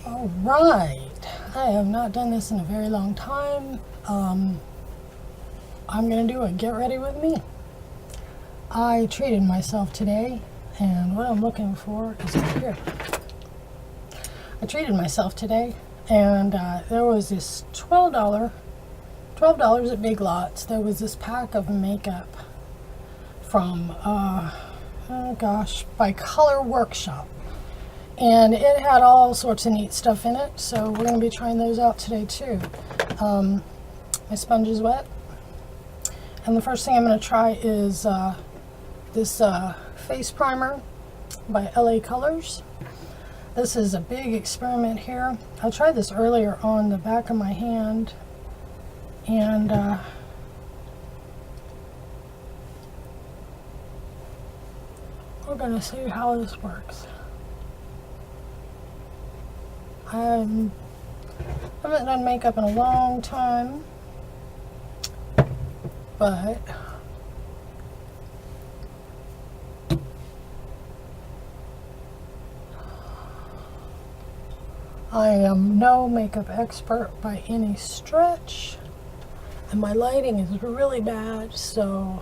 All right, I have not done this in a very long time. I'm gonna do a get ready with me. I treated myself today, and what I'm looking for is up here. I treated myself today, and there was this $12 at Big Lots. There was this pack of makeup from by Color Workshop. And it had all sorts of neat stuff in it, so we're going to be trying those out today too. My sponge is wet, and the first thing I'm going to try is this face primer by LA Colors. This is a big experiment here. I tried this earlier on the back of my hand, and we're going to see how this works. I haven't done makeup in a long time, but I am no makeup expert by any stretch, and my lighting is really bad, so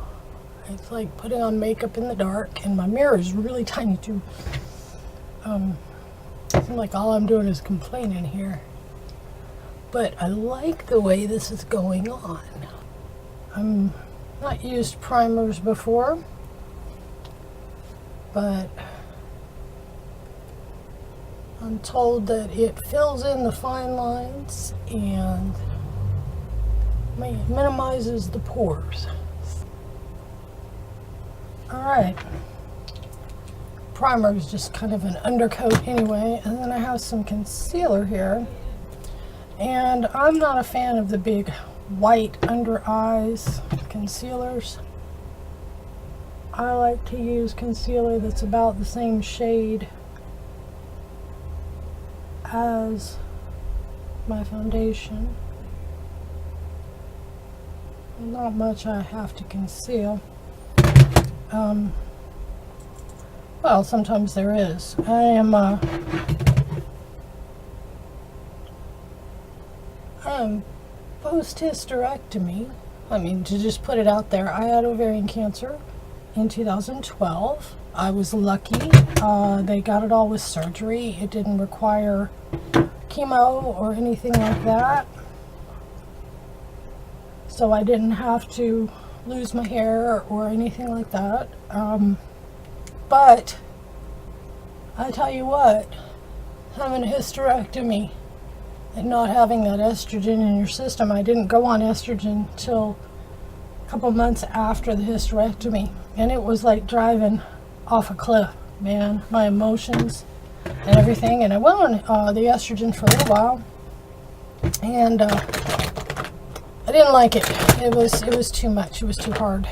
it's like putting on makeup in the dark, and my mirror is really tiny too. Seems like all I'm doing is complaining here, but I like the way this is going on. I'm not used primers before, but I'm told that it fills in the fine lines and minimizes the pores. All right. Primer is just kind of an undercoat anyway, and then I have some concealer here, and I'm not a fan of the big white under eyes concealers. I like to use concealer that's about the same shade as my foundation. Not much I have to conceal. Well, sometimes there is. I am post-hysterectomy. I mean, to just put it out there, I had ovarian cancer in 2012. I was lucky. They got it all with surgery. It didn't require chemo or anything like that. So I didn't have to lose my hair or anything like that. But I tell you what, having a hysterectomy and not having that estrogen in your system, I didn't go on estrogen till a couple months after the hysterectomy, and it was like driving off a cliff, man. My emotions and everything, and I went on the estrogen for a little while, and I didn't like it. It was too much. It was too hard,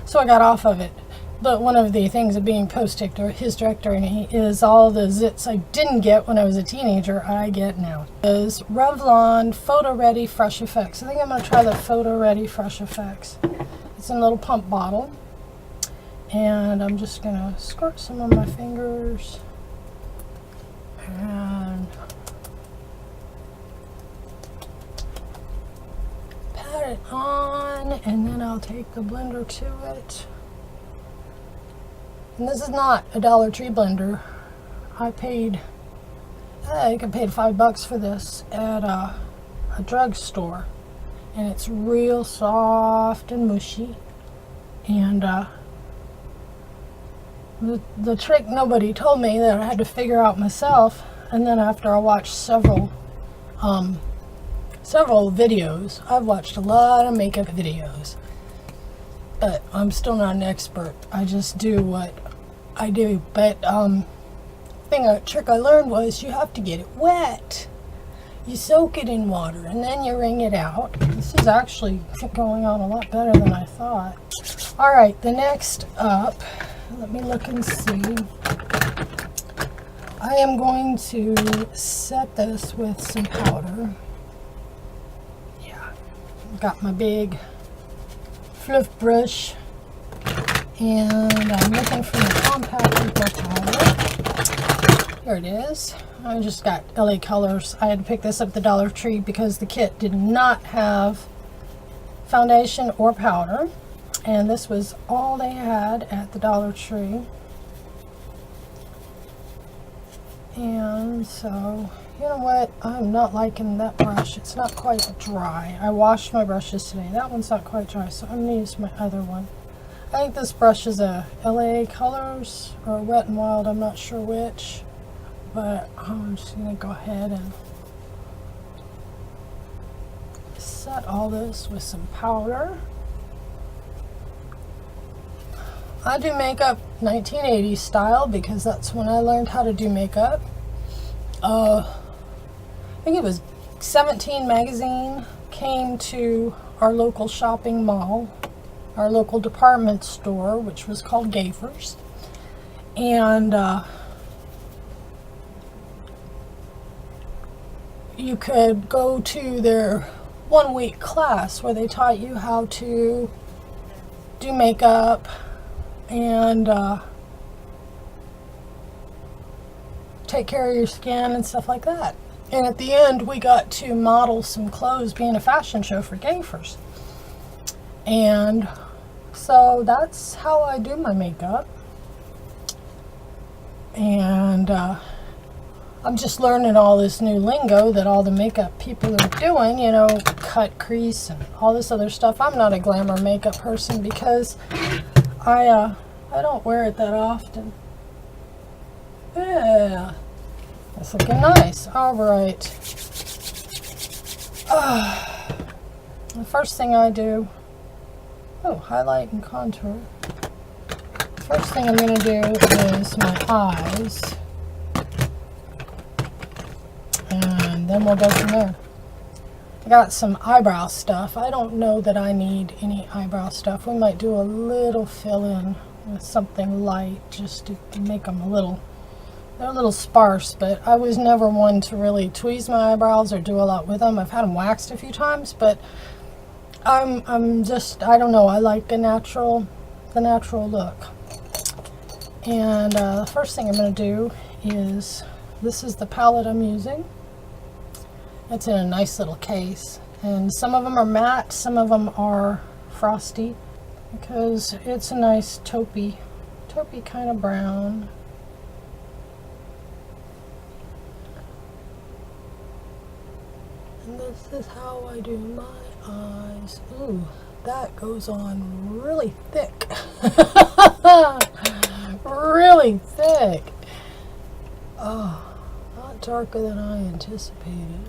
so I got off of it. But one of the things of being post-hysterectomy is all the zits I didn't get when I was a teenager, I get now. Is Revlon Photo Ready Fresh Effects. I think I'm going to try the Photo Ready Fresh Effects. It's in a little pump bottle. And I'm just going to squirt some on my fingers. And pat it on. And then I'll take the blender to it. And this is not a Dollar Tree blender. I think I paid $5 for this at a drugstore, and it's real soft and mushy. And the trick nobody told me that I had to figure out myself. And then after I watched several videos, I've watched a lot of makeup videos, but I'm still not an expert. I just do what I do. But trick I learned was you have to get it wet. You soak it in water and then you wring it out. This is actually going on a lot better than I thought. All right, the next up, let me look and see. I am going to set this with some powder. Yeah, I've got my big fluff brush, and I'm looking for the compact with my powder. Here it is. I just got LA Colors. I had to pick this up at the Dollar Tree because the kit did not have foundation or powder. And this was all they had at the Dollar Tree. And so, you know what? I'm not liking that brush. It's not quite dry. I washed my brushes today. That one's not quite dry, so I'm going to use my other one. I think this brush is a LA Colors or Wet n Wild. I'm not sure which. But I'm just going to go ahead and set all this with some powder. I do makeup 1980s style because that's when I learned how to do makeup. I think it was 17 magazine came to our local shopping mall, our local department store, which was called Gaffer's. And you could go to their 1 week class where they taught you how to do makeup and take care of your skin and stuff like that. And at the end we got to model some clothes being a fashion show for Gaffer's. And so that's how I do my makeup. And I'm just learning all this new lingo that all the makeup people are doing, you know, cut, crease, and all this other stuff. I'm not a glamour makeup person because I don't wear it that often. Yeah, that's looking nice. All right. The first thing I do, highlight and contour. First thing I'm going to do is my eyes. And then we'll go from there. I got some eyebrow stuff. I don't know that I need any eyebrow stuff. We might do a little fill-in with something light just to make them they're a little sparse, but I was never one to really tweeze my eyebrows or do a lot with them. I've had them waxed a few times, but I'm just, I don't know, I like the natural look. And the first thing I'm going to do is, this is the palette I'm using. It's in a nice little case, and some of them are matte, some of them are frosty, because it's a nice taupey kind of brown. And this is how I do my eyes. Ooh, that goes on really thick. Really thick. Oh, not darker than I anticipated.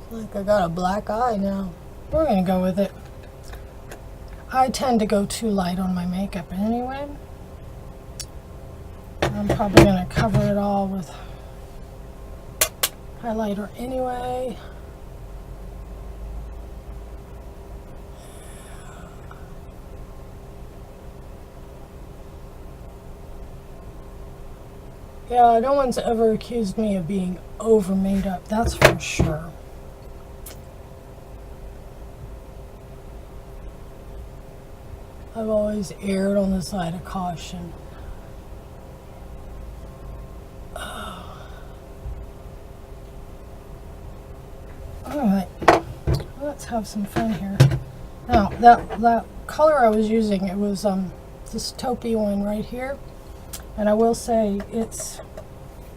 Like I got a black eye now. We're gonna go with it. I tend to go too light on my makeup anyway. I'm probably gonna cover it all with highlighter anyway. Yeah, no one's ever accused me of being over made up, that's for sure. I've always erred on the side of caution. Alright, let's have some fun here. Now, that color I was using, it was this taupey one right here. And I will say, it's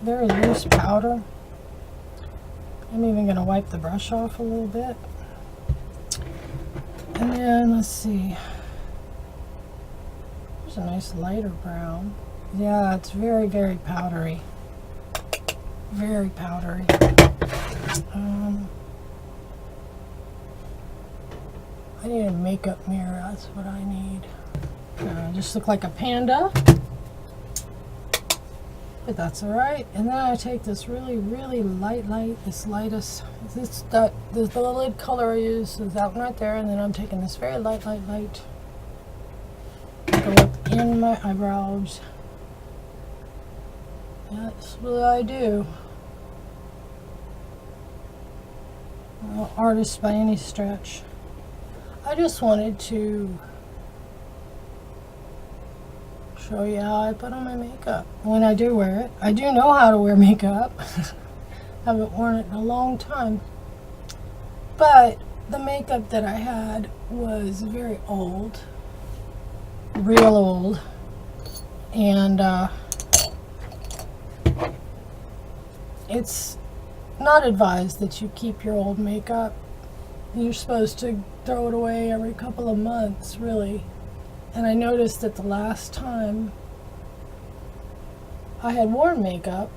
very loose powder. I'm even going to wipe the brush off a little bit. And then, let's see. There's a nice lighter brown. Yeah, it's very, very powdery. Very powdery. I need a makeup mirror. That's what I need. I just look like a panda. But that's alright. And then I take this really, really light, this lightest, the lid color I use is that one right there, and then I'm taking this very light, go up in my eyebrows. That's what I do. I'm not an artist by any stretch. I just wanted to show you how I put on my makeup when I do wear it. I do know how to wear makeup. Haven't worn it in a long time. But the makeup that I had was very old, real old, and it's not advised that you keep your old makeup. You're supposed to throw it away every couple of months, really. And I noticed that the last time I had worn makeup,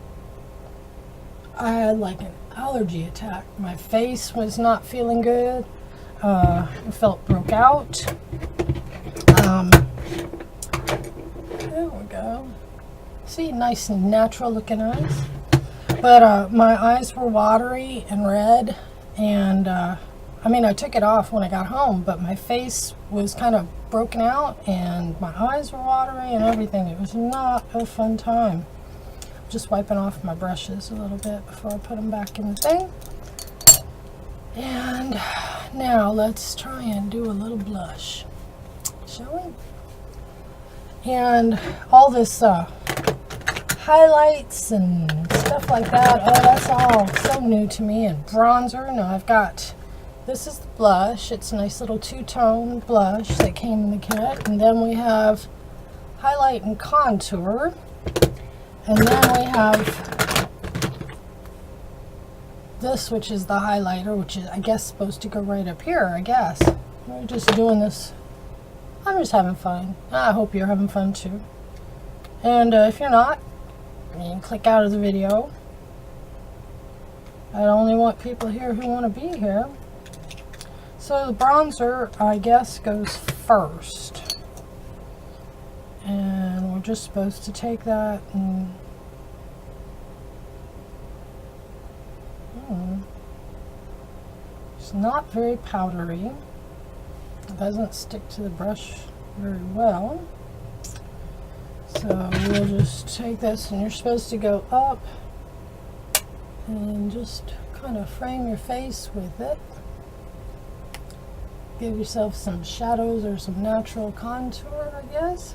I had like an allergy attack. My face was not feeling good. I felt broke out. There we go. See, nice and natural looking eyes. But my eyes were watery and red, and I mean, I took it off when I got home, but my face was kind of broken out, and my eyes were watery and everything. It was not a fun time. Just wiping off my brushes a little bit before I put them back in the thing. And now let's try and do a little blush, shall we? And all this highlights and stuff like that, oh, that's all so new to me. And bronzer, now I've got, this is the blush. It's a nice little two-tone blush that came in the kit. And then we have highlight and contour. And then we have this, which is the highlighter, which is, I guess, supposed to go right up here, I guess. We're just doing this. I'm just having fun. I hope you're having fun too. And if you're not, you can click out of the video. I only want people here who want to be here. So the bronzer, I guess, goes first. And we're just supposed to take that and it's not very powdery. It doesn't stick to the brush very well. So we'll just take this, and you're supposed to go up and just kind of frame your face with it. Give yourself some shadows or some natural contour, I guess.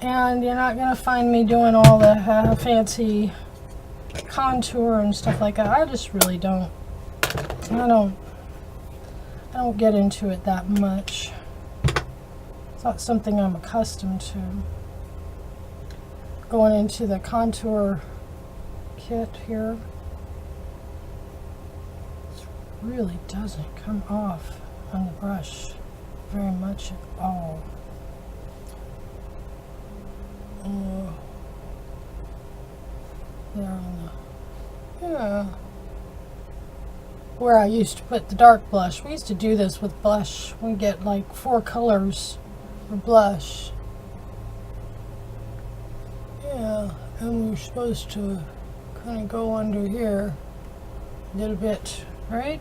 And you're not going to find me doing all the fancy contour and stuff like that. I just really don't. I don't get into it that much. It's not something I'm accustomed to. Going into the contour kit here, it really doesn't come off on the brush very much at all. There on the, yeah, where I used to put the dark blush. We used to do this with blush. We get like 4 colors for blush. Yeah, and we're supposed to kind of go under here a little bit, right?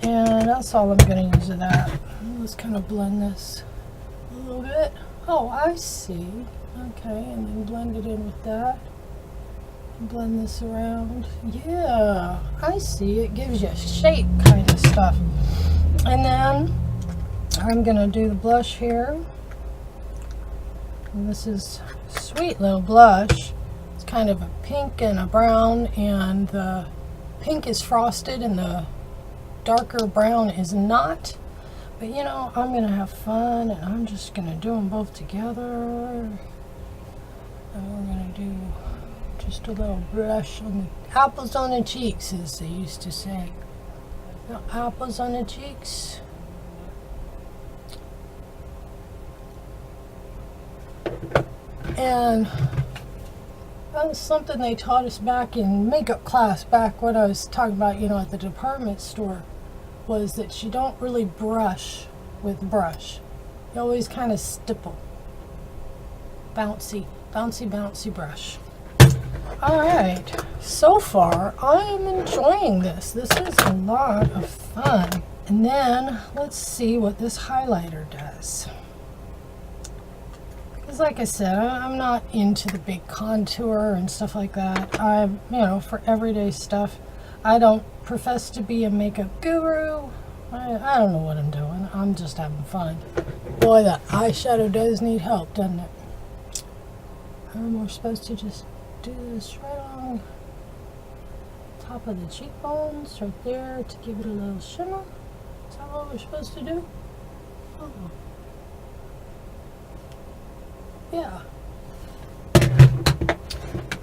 And that's all I'm going to use of that. Let's kind of blend this a little bit. Oh, I see. Okay, and then blend it in with that. Blend this around. Yeah, I see. It gives you shape kind of stuff. And then I'm going to do the blush here. And this is a sweet little blush. It's kind of a pink and a brown, and the pink is frosted and the darker brown is not. But you know, I'm going to have fun, and I'm just going to do them both together. And we're going to do just a little brush on the apples on the cheeks, as they used to say. No apples on the cheeks. And that was something they taught us back in makeup class, back when I was talking about, you know, at the department store, was that you don't really brush with brush. You always kind of stipple. Bouncy, bouncy, bouncy brush. Alright, so far I'm enjoying this. This is a lot of fun. And then let's see what this highlighter does. Because like I said, I'm not into the big contour and stuff like that. I'm, you know, for everyday stuff. I don't profess to be a makeup guru. I don't know what I'm doing. I'm just having fun. Boy, the eyeshadow does need help, doesn't it? We're supposed to just do this right on top of the cheekbones, right there, to give it a little shimmer. Is that what we're supposed to do? Oh. Yeah.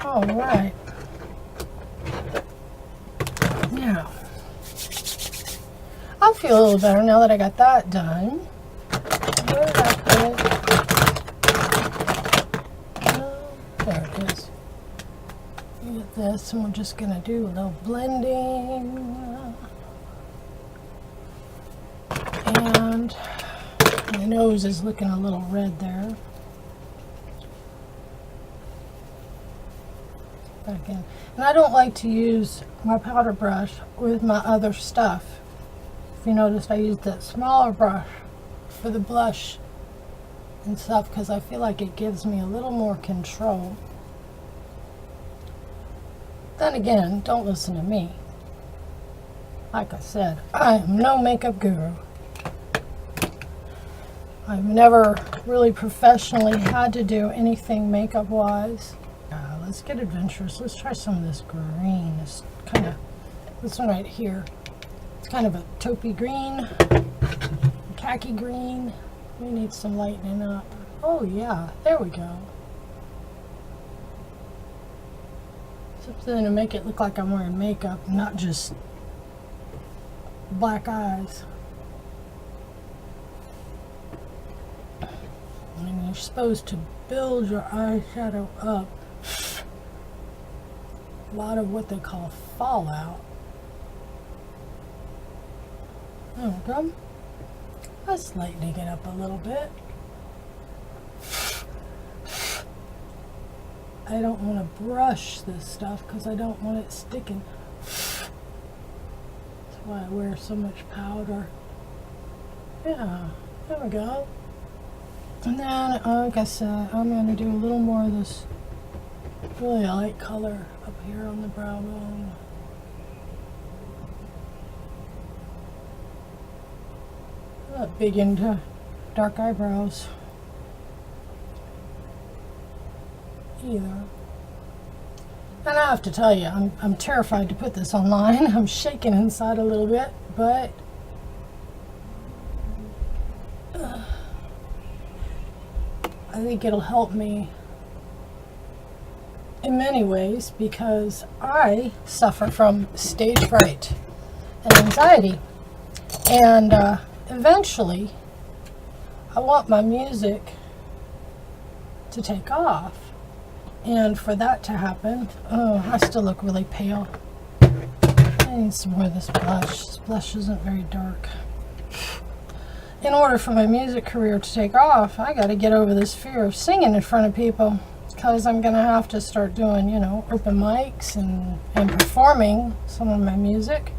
All right. Now, I feel a little better now that I got that done. Where did I put it? There it is. Look at this, and we're just going to do a little blending. And my nose is looking a little red there. Back in. And I don't like to use my powder brush with my other stuff. If you noticed, I used that smaller brush for the blush and stuff because I feel like it gives me a little more control. Then again, don't listen to me. Like I said, I am no makeup guru. I've never really professionally had to do anything makeup wise. Let's get adventurous. Let's try some of this green. It's kind of, this one right here. It's kind of a taupey green, khaki green. We need some lightening up. Oh yeah, there we go. Something to make it look like I'm wearing makeup, not just black eyes. And you're supposed to build your eyeshadow up. A lot of what they call fallout. There we go. Let's lighten it up a little bit. I don't want to brush this stuff because I don't want it sticking. That's why I wear so much powder. Yeah, there we go. And then, like I said, I'm going to do a little more of this really light color up here on the brow bone. I'm not big into dark eyebrows either. And I have to tell you, I'm terrified to put this online. I'm shaking inside a little bit, but I think it'll help me in many ways because I suffer from stage fright and anxiety, and eventually I want my music to take off, and for that to happen, oh, I still look really pale. I need some more of this blush. This blush isn't very dark. In order for my music career to take off, I got to get over this fear of singing in front of people. Because I'm going to have to start doing, you know, open mics and performing some of my music.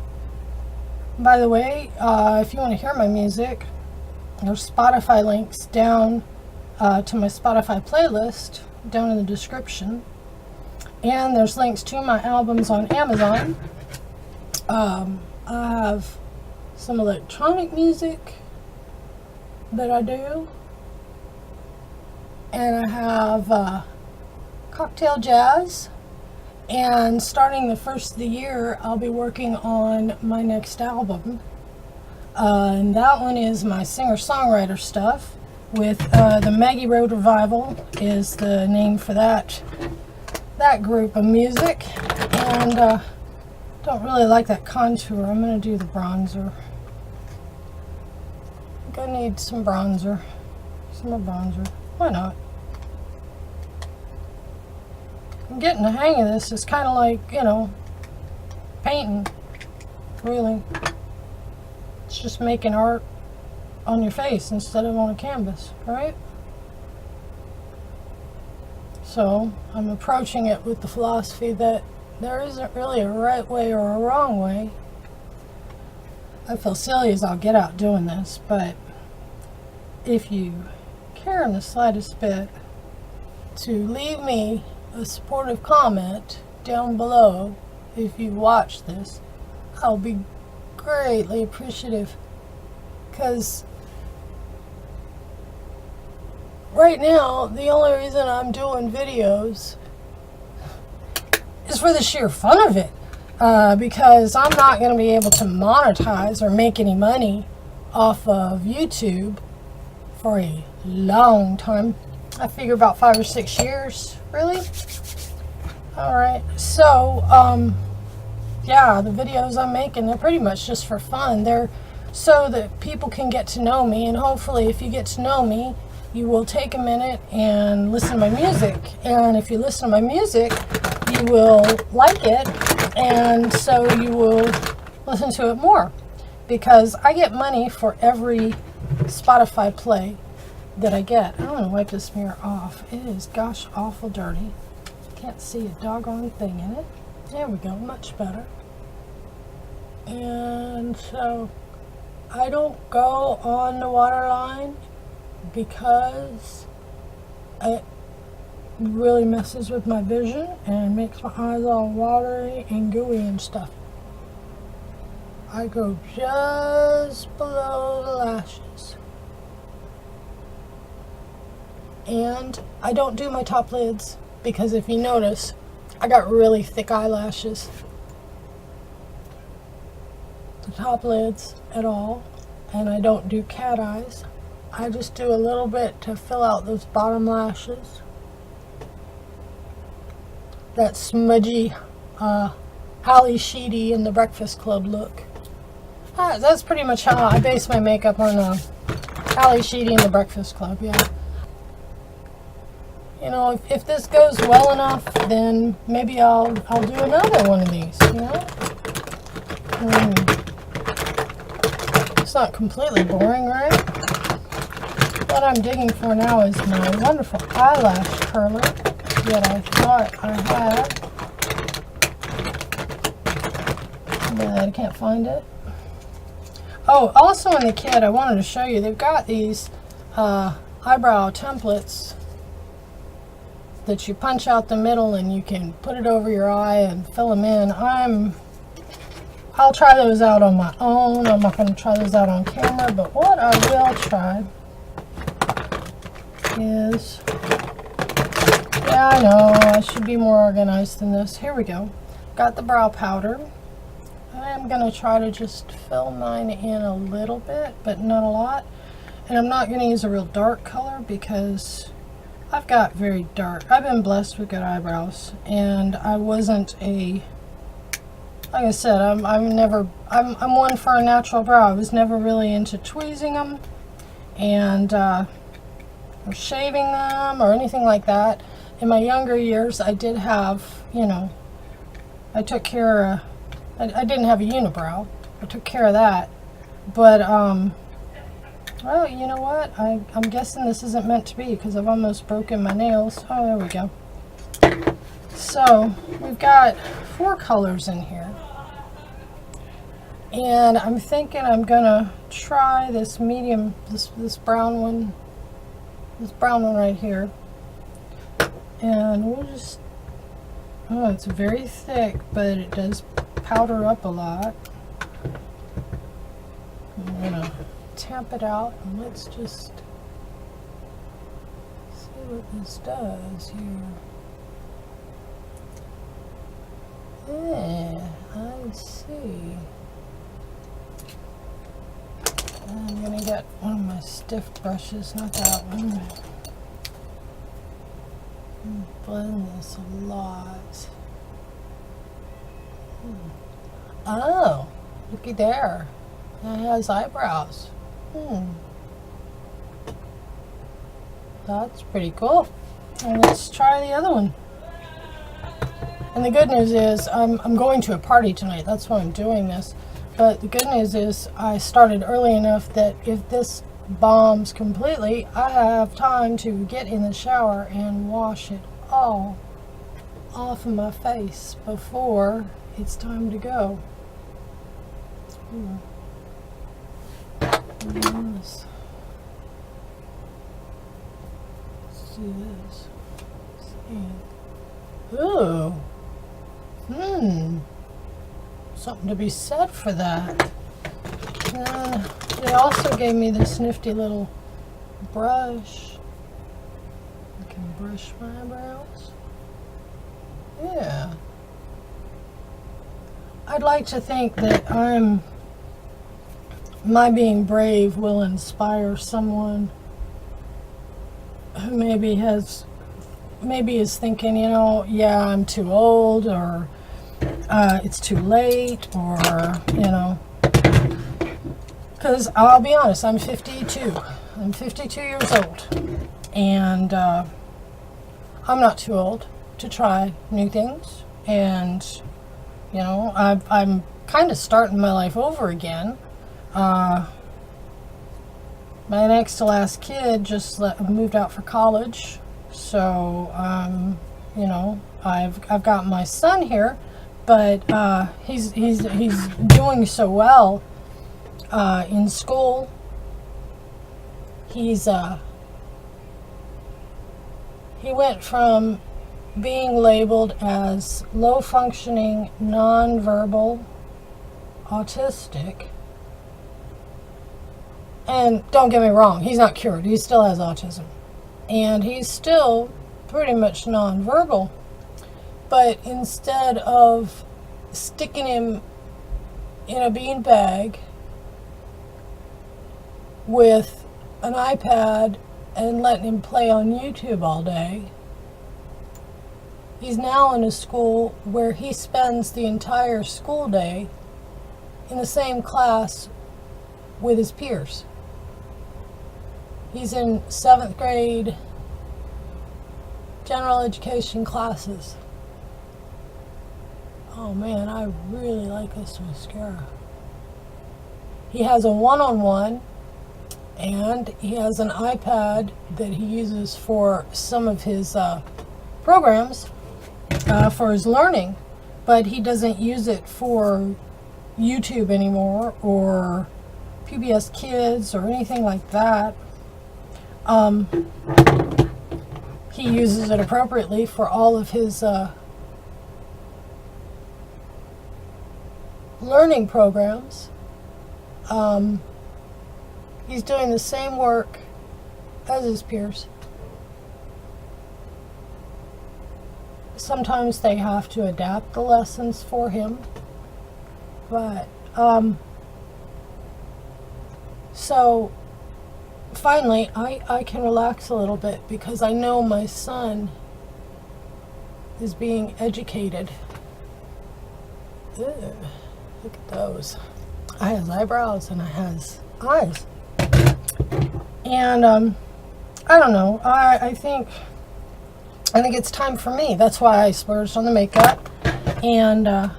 By the way, if you want to hear my music, there's Spotify links down to my Spotify playlist down in the description. And there's links to my albums on Amazon. I have some electronic music that I do. And I have cocktail jazz, and starting the first of the year I'll be working on my next album, and that one is my singer-songwriter stuff with the Maggie Road Revival is the name for that group of music. And don't really like that contour. I'm going to do the bronzer. I think I need some bronzer, some more bronzer. Why not? I'm getting the hang of this. It's kind of like, you know, painting, really. It's just making art on your face instead of on a canvas, right? So I'm approaching it with the philosophy that there isn't really a right way or a wrong way. I feel silly as I'll get out doing this, but if you care in the slightest bit to leave me a supportive comment down below if you watch this, I'll be greatly appreciative, because right now, the only reason I'm doing videos is for the sheer fun of it. Because I'm not going to be able to monetize or make any money off of YouTube for a long time. I figure about 5 or 6 years, really. Alright, so, yeah, the videos I'm making, they're pretty much just for fun. They're so that people can get to know me, and hopefully if you get to know me, you will take a minute and listen to my music. And if you listen to my music, you will like it, and so you will listen to it more. Because I get money for every Spotify play that I get. I'm going to wipe this mirror off. It is, gosh, awful dirty. Can't see a doggone thing in it. There we go, much better. And so I don't go on the water line because it really messes with my vision and makes my eyes all watery and gooey and stuff. I go just below the lashes. And I don't do my top lids because if you notice, I got really thick eyelashes. The top lids at all. And I don't do cat eyes. I just do a little bit to fill out those bottom lashes. That smudgy Holly Sheedy in the Breakfast Club look. That's pretty much how I base my makeup on Holly Sheedy in the Breakfast Club, yeah. You know, if this goes well enough, then maybe I'll do another one of these, you know? It's not completely boring, right? What I'm digging for now is my wonderful eyelash curler that I thought I had. But I can't find it. Oh, also in the kit, I wanted to show you, they've got these eyebrow templates that you punch out the middle and you can put it over your eye and fill them in. I'll try those out on my own. I'm not going to try those out on camera, but what I will try is, yeah, I know, I should be more organized than this. Here we go. Got the brow powder. I'm going to try to just fill mine in a little bit, but not a lot. And I'm not going to use a real dark color because I've got very dark. I've been blessed with good eyebrows, and I wasn't a, like I said, I'm one for a natural brow. I was never really into tweezing them and or shaving them or anything like that. In my younger years, I did have, you know, I took care of, I didn't have a unibrow. I took care of that. But, well, you know what? I'm guessing this isn't meant to be because I've almost broken my nails. Oh, there we go. So, we've got 4 colors in here. And I'm thinking I'm gonna try this medium, this brown one. This brown one right here. And we'll just, oh, it's very thick, but it does powder up a lot. I'm gonna tamp it out and let's just see what this does here. Yeah, I see. I'm gonna get one of my stiff brushes, not that one. Blend this a lot. Oh, looky there. It has eyebrows. That's pretty cool. And let's try the other one. And the good news is I'm going to a party tonight. That's why I'm doing this. But the good news is I started early enough that if this bombs completely, I have time to get in the shower and wash it all off of my face before it's time to go. Let's see this. Ooh. Something to be said for that. And they also gave me this nifty little brush can brush my eyebrows. Yeah. I'd like to think that my being brave will inspire someone who maybe is thinking, you know, yeah, I'm too old, or it's too late, or, you know, because I'll be honest, I'm 52. I'm 52 years old, and I'm not too old to try new things, and, you know, I'm kind of starting my life over again. My next to last kid just moved out for college, so you know, I've got my son here, but he's doing so well in school. He went from being labeled as low functioning nonverbal autistic. And don't get me wrong, he's not cured. He still has autism. And he's still pretty much nonverbal. But instead of sticking him in a beanbag with an iPad and letting him play on YouTube all day, he's now in a school where he spends the entire school day in the same class with his peers. He's in 7th grade general education classes. Oh man, I really like this mascara. He has a one-on-one, and he has an iPad that he uses for some of his programs for his learning, but he doesn't use it for YouTube anymore, or PBS Kids, or anything like that. He uses it appropriately for all of his learning programs. He's doing the same work as his peers. Sometimes they have to adapt the lessons for him, but so finally I can relax a little bit, because I know my son is being educated. Ew, look at those. I has eyebrows and I has eyes. And I don't know. I think it's time for me. That's why I splurged on the makeup. And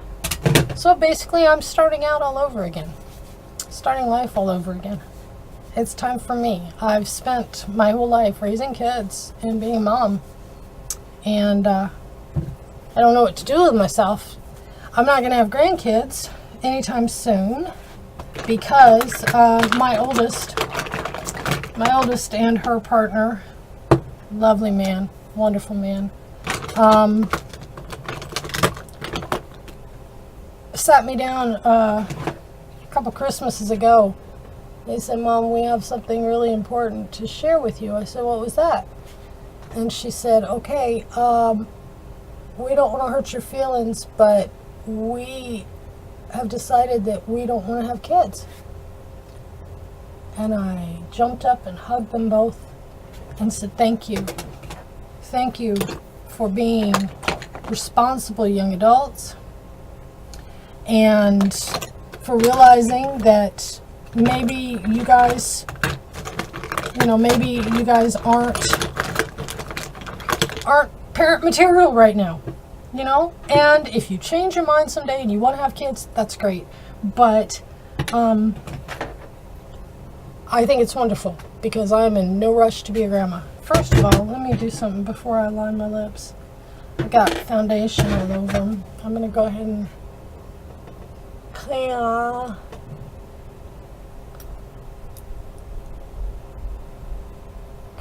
so basically I'm starting out all over again. Starting life all over again. It's time for me. I've spent my whole life raising kids and being a mom. And I don't know what to do with myself. I'm not going to have grandkids anytime soon, because my oldest and her partner, lovely man, wonderful man, sat me down a couple Christmases ago. They said, "Mom, we have something really important to share with you." I said, "What was that?" And she said, "Okay, we don't want to hurt your feelings, but we have decided that we don't want to have kids." And I jumped up and hugged them both and said, "Thank you. Thank you for being responsible young adults, and for realizing that maybe you guys aren't parent material right now, you know? And if you change your mind someday and you want to have kids, that's great. But I think it's wonderful, because I'm in no rush to be a grandma." First of all, let me do something before I line my lips. I've got foundation all over them. I'm going to go ahead and clean.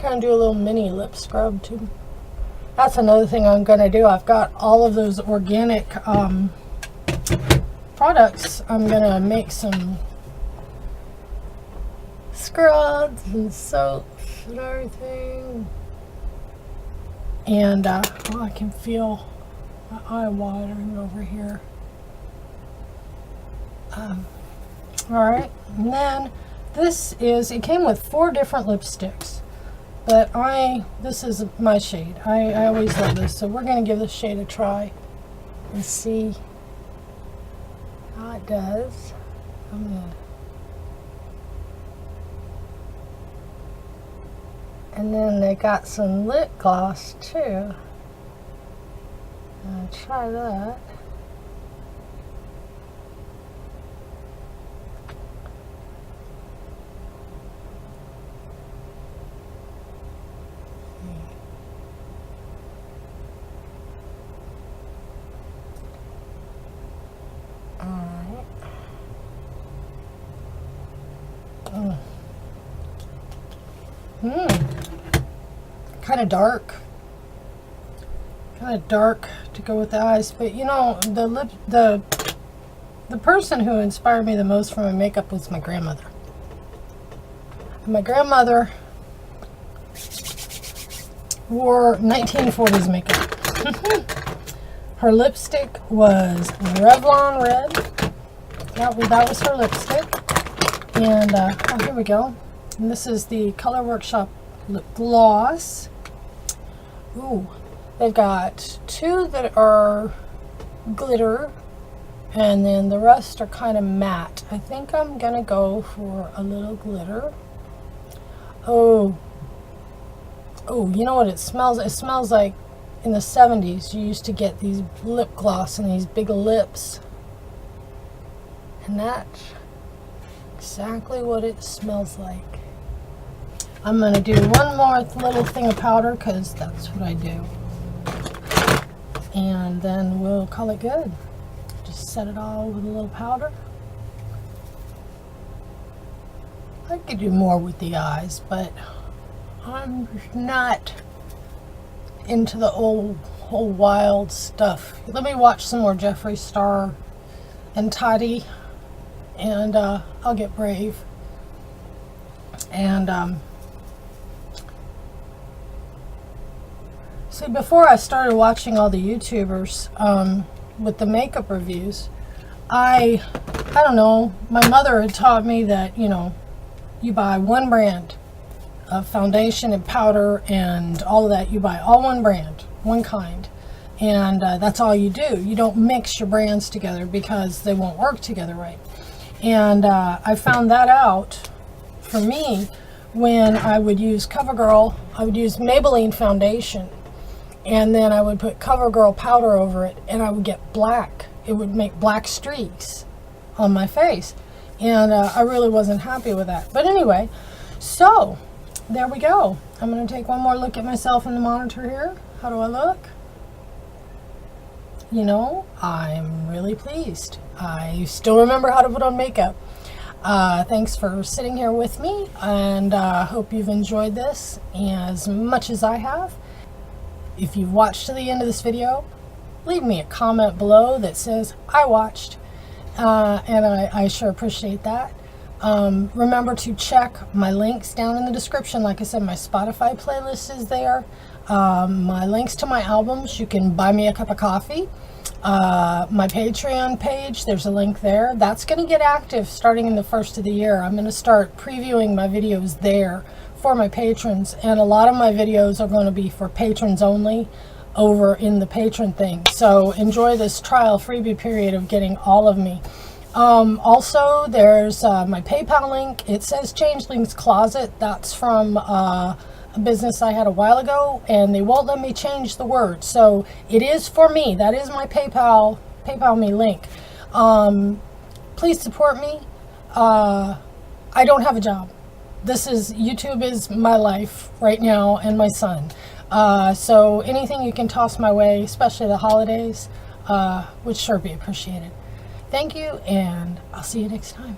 Kind of do a little mini lip scrub too. That's another thing I'm going to do. I've got all of those organic products. I'm going to make some scrubs and soaps and everything. And oh, I can feel my eye watering over here. Alright, and then it came with 4 different lipsticks, but this is my shade. I always love this, so we're going to give this shade a try and see how it does. And then they got some lip gloss too. I'll try that. Alright. Kind of dark. Kind of dark to go with the eyes, but you know, the person who inspired me the most for my makeup was my grandmother. My grandmother wore 1940s makeup. Her lipstick was Revlon Red. That was her lipstick. And oh, here we go. And this is the Color Workshop lip gloss. Ooh, they've got 2 that are glitter, and then the rest are kind of matte. I think I'm gonna go for a little glitter. Oh, you know what it smells? It smells like in the 70s you used to get these lip gloss and these big lips, and that's exactly what it smells like. I'm going to do one more little thing of powder because that's what I do, and then we'll call it good. Just set it all with a little powder. I could do more with the eyes, but I'm not into the whole wild stuff. Let me watch some more Jeffree Star and Toddy, and I'll get brave. And see, before I started watching all the YouTubers with the makeup reviews, I don't know, my mother had taught me that, you know, you buy one brand of foundation and powder and all of that. You buy all one brand, one kind, and that's all you do. You don't mix your brands together because they won't work together right. And I found that out for me when I would use CoverGirl. I would use Maybelline foundation, and then I would put CoverGirl powder over it, and I would get black. It would make black streaks on my face, and I really wasn't happy with that. But anyway, so there we go. I'm going to take one more look at myself in the monitor here. How do I look? You know, I'm really pleased. I still remember how to put on makeup. Thanks for sitting here with me, and hope you've enjoyed this as much as I have. If you've watched to the end of this video, leave me a comment below that says I watched, and I sure appreciate that. Remember to check my links down in the description. Like I said, my Spotify playlist is there. My links to my albums, you can buy me a cup of coffee. My Patreon page, there's a link there. That's going to get active starting in the first of the year. I'm going to start previewing my videos there for my patrons, and a lot of my videos are going to be for patrons only over in the patron thing. So enjoy this trial freebie period of getting all of me. Also, there's my PayPal link. It says Changeling's Closet. That's from a business I had a while ago, and they won't let me change the word. So it is for me. That is my PayPal me link. Please support me. I don't have a job. YouTube is my life right now, and my son. So anything you can toss my way, especially the holidays, would sure be appreciated. Thank you, and I'll see you next time.